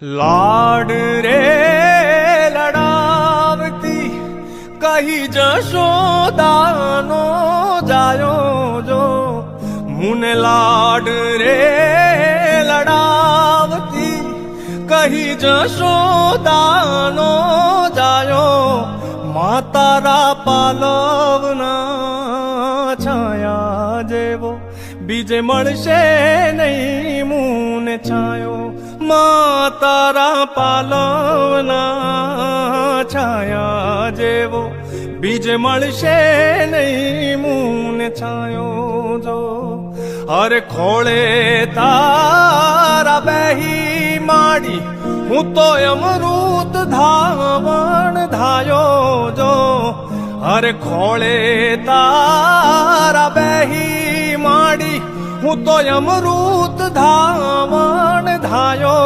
લાડ રે લડાવતી કહી જશોદાનો જાયો જો મુને લાડ રે લડાવતી કહી જશોદાનો જાયો માતારા પાલવના છાયા જેવો બીજે મળશે નહીં મુને છાયો માતારા પાલવના છાયા જેવો બીજે મળશે નહીં મુને છાયો જો અરે ખોળે તારા બેહી માડી હું તો અમૃત ધાવણ ધાયો જો અરે ખોળે તારા બેહી માડી હું તો અમૃત ધાવણ ધાયો